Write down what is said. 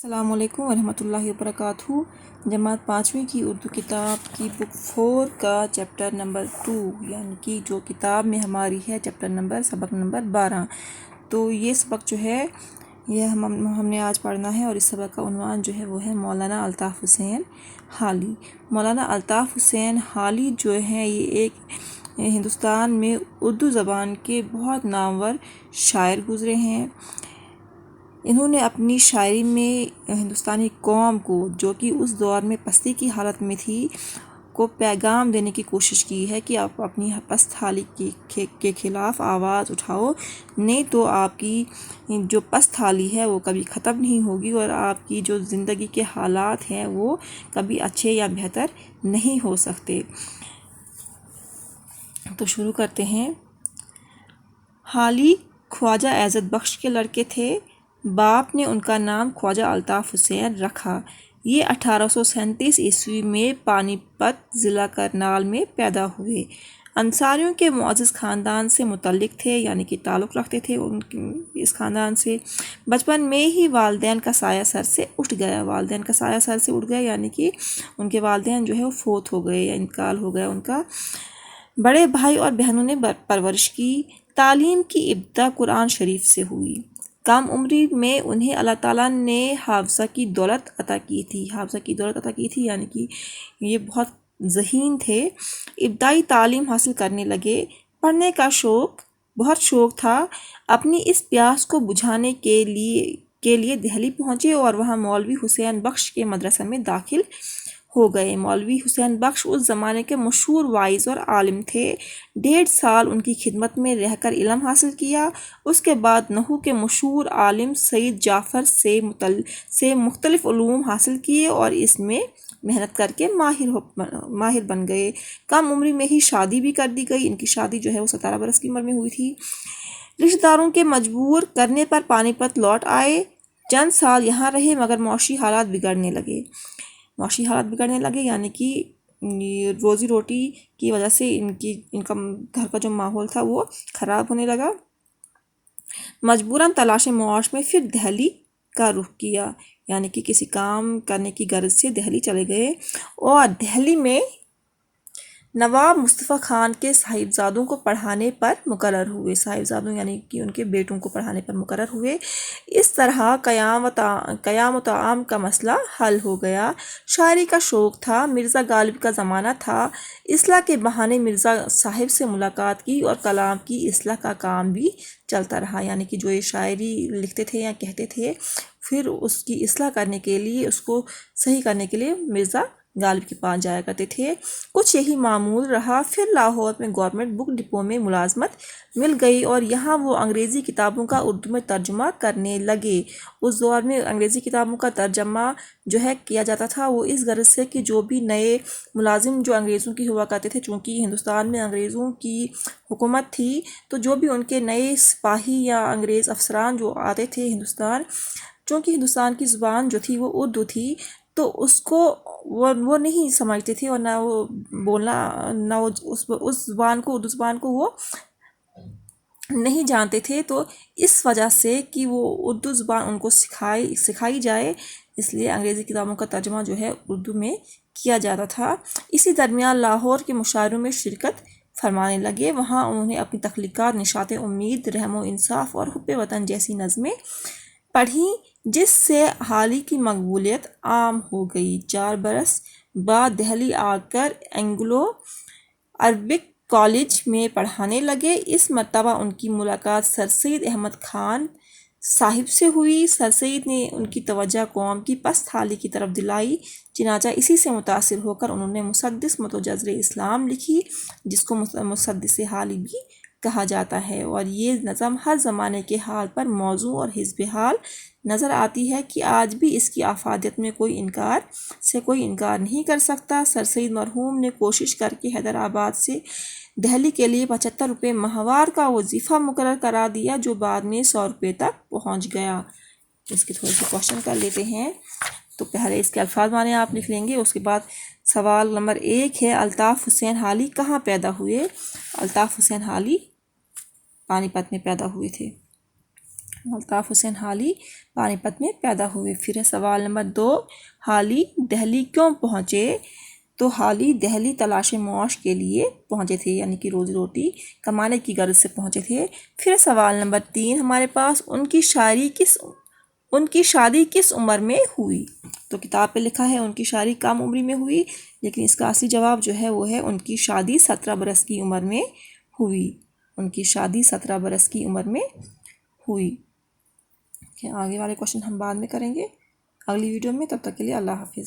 السلام علیکم ورحمۃ اللہ وبرکاتہ۔ جماعت 5ویں کی اردو کتاب کی بک 4 کا چیپٹر نمبر 2 یعنی کہ جو کتاب میں ہماری ہے سبق نمبر 12۔ تو یہ سبق جو ہے یہ ہم نے آج پڑھنا ہے، اور اس سبق کا عنوان جو ہے وہ ہے مولانا الطاف حسین حالی۔ مولانا الطاف حسین حالی جو ہیں یہ ایک ہندوستان میں اردو زبان کے بہت نامور شاعر گزرے ہیں۔ انہوں نے اپنی شاعری میں ہندوستانی قوم کو، جو کہ اس دور میں پستی کی حالت میں تھی، کو پیغام دینے کی کوشش کی ہے کہ آپ اپنی پست حالی کے خلاف آواز اٹھاؤ، نہیں تو آپ کی جو پست حالی ہے وہ کبھی ختم نہیں ہوگی، اور آپ کی جو زندگی کے حالات ہیں وہ کبھی اچھے یا بہتر نہیں ہو سکتے۔ تو شروع کرتے ہیں۔ حالی خواجہ عزت بخش کے لڑکے تھے۔ باپ نے ان کا نام خواجہ الطاف حسین رکھا۔ یہ 1837 عیسوی میں پانی پت ضلع کرنال میں پیدا ہوئے۔ انصاریوں کے معزز خاندان سے متعلق تھے، یعنی کہ تعلق رکھتے تھے اس خاندان سے۔ بچپن میں ہی والدین کا سایہ سر سے اٹھ گیا، یعنی کہ ان کے والدین جو ہے وہ فوت ہو گئے یا انتقال ہو گیا ان کا۔ بڑے بھائی اور بہنوں نے پرورش کی۔ تعلیم کی ابتدا قرآن شریف سے ہوئی۔ کم عمری میں انہیں اللہ تعالیٰ نے حافظہ کی دولت عطا کی تھی، یعنی کہ یہ بہت ذہین تھے۔ ابتدائی تعلیم حاصل کرنے لگے۔ پڑھنے کا بہت شوق تھا۔ اپنی اس پیاس کو بجھانے کے لیے دہلی پہنچے اور وہاں مولوی حسین بخش کے مدرسہ میں داخل ہو گئے۔ مولوی حسین بخش اس زمانے کے مشہور واعظ اور عالم تھے۔ 1.5 سال ان کی خدمت میں رہ کر علم حاصل کیا۔ اس کے بعد نحو کے مشہور عالم سید جعفر سے مختلف علوم حاصل کیے اور اس میں محنت کر کے ماہر بن گئے۔ کم عمری میں ہی شادی بھی کر دی گئی۔ ان کی شادی جو ہے وہ 17 برس کی عمر میں ہوئی تھی۔ رشتہ داروں کے مجبور کرنے پر پانی پت لوٹ آئے۔ چند سال یہاں رہے، مگر معاشی حالات بگڑنے لگے، یعنی کہ روزی روٹی کی وجہ سے ان کا گھر کا جو ماحول تھا وہ خراب ہونے لگا۔ مجبوراً تلاش معاش میں پھر دہلی کا رخ کیا، یعنی کہ کسی کام کرنے کی غرض سے دہلی چلے گئے، اور دہلی میں نواب مصطفیٰ خان کے صاحبزادوں کو پڑھانے پر مقرر ہوئے۔ یعنی کہ ان کے بیٹوں کو پڑھانے پر مقرر ہوئے۔ اس طرح قیام و طعام کا مسئلہ حل ہو گیا۔ شاعری کا شوق تھا۔ مرزا غالب کا زمانہ تھا۔ اصلاح کے بہانے مرزا صاحب سے ملاقات کی اور کلام کی اصلاح کا کام بھی چلتا رہا، یعنی کہ جو یہ شاعری لکھتے تھے یا کہتے تھے، پھر اس کی اصلاح کرنے کے لیے، اس کو صحیح کرنے کے لیے مرزا غالب کے پاس جایا کرتے تھے۔ کچھ یہی معمول رہا۔ پھر لاہور میں گورنمنٹ بک ڈپو میں ملازمت مل گئی اور یہاں وہ انگریزی کتابوں کا اردو میں ترجمہ کرنے لگے۔ اس دور میں انگریزی کتابوں کا ترجمہ جو ہے کیا جاتا تھا، وہ اس غرض سے کہ جو بھی نئے ملازم جو انگریزوں کی ہوا کرتے تھے، چونکہ ہندوستان میں انگریزوں کی حکومت تھی، تو جو بھی ان کے نئے سپاہی یا انگریز افسران جو آتے تھے ہندوستان، چونکہ ہندوستان کی زبان جو تھی وہ اردو تھی، تو اس کو وہ نہیں سمجھتے تھے، اور نہ وہ بولنا، نہ وہ اس زبان کو، اردو زبان کو وہ نہیں جانتے تھے۔ تو اس وجہ سے کہ وہ اردو زبان ان کو سکھائی جائے، اس لیے انگریزی کتابوں کا ترجمہ جو ہے اردو میں کیا جاتا تھا۔ اسی درمیان لاہور کے مشاعروں میں شرکت فرمانے لگے۔ وہاں انہوں نے اپنی تخلیقات نشاط امید، رحم و انصاف اور حب وطن جیسی نظمیں پڑھیں، جس سے حالی کی مقبولیت عام ہو گئی۔ 4 برس بعد دہلی آ کر اینگلو عربک کالج میں پڑھانے لگے۔ اس مرتبہ ان کی ملاقات سر سید احمد خان صاحب سے ہوئی۔ سر سید نے ان کی توجہ قوم کی پست حالی کی طرف دلائی، چنانچہ اسی سے متاثر ہو کر انہوں نے مسدس متجر اسلام لکھی، جس کو مسدس حالی بھی کہا جاتا ہے، اور یہ نظم ہر زمانے کے حال پر موزوں اور حسب حال نظر آتی ہے کہ آج بھی اس کی افادیت میں کوئی انکار نہیں کر سکتا۔ سر سید مرحوم نے کوشش کر کے حیدرآباد سے دہلی کے لیے 75 روپے ماہوار کا وظیفہ مقرر کرا دیا، جو بعد میں 100 روپے تک پہنچ گیا۔ اس کے تھوڑے سے کوشچن کر لیتے ہیں۔ تو پہلے اس کے الفاظ معنی آپ لکھ لیں گے، اس کے بعد سوال نمبر 1 ہے، الطاف حسین حالی کہاں پیدا ہوئے؟ الطاف حسین حالی پانی پت میں پیدا ہوئے تھے۔ الطاف حسین حالی پانی پت میں پیدا ہوئے۔ پھر ہے سوال نمبر 2، حالی دہلی کیوں پہنچے؟ تو حالی دہلی تلاش معاش کے لیے پہنچے تھے، یعنی کہ روزی روٹی کمانے کی غرض سے پہنچے تھے۔ پھر سوال نمبر 3 ہمارے پاس، ان کی شادی کس عمر میں ہوئی؟ تو کتاب پہ لکھا ہے ان کی شادی کم عمری میں ہوئی، لیکن اس کا اصلی جواب جو ہے وہ ہے ان کی شادی 17 برس کی عمر میں ہوئی۔ ان کی شادی 17 برس کی عمر میں ہوئی۔ آگے والے کوشچن ہم بعد میں کریں گے اگلی ویڈیو میں، تب تک کے لیے اللہ حافظ۔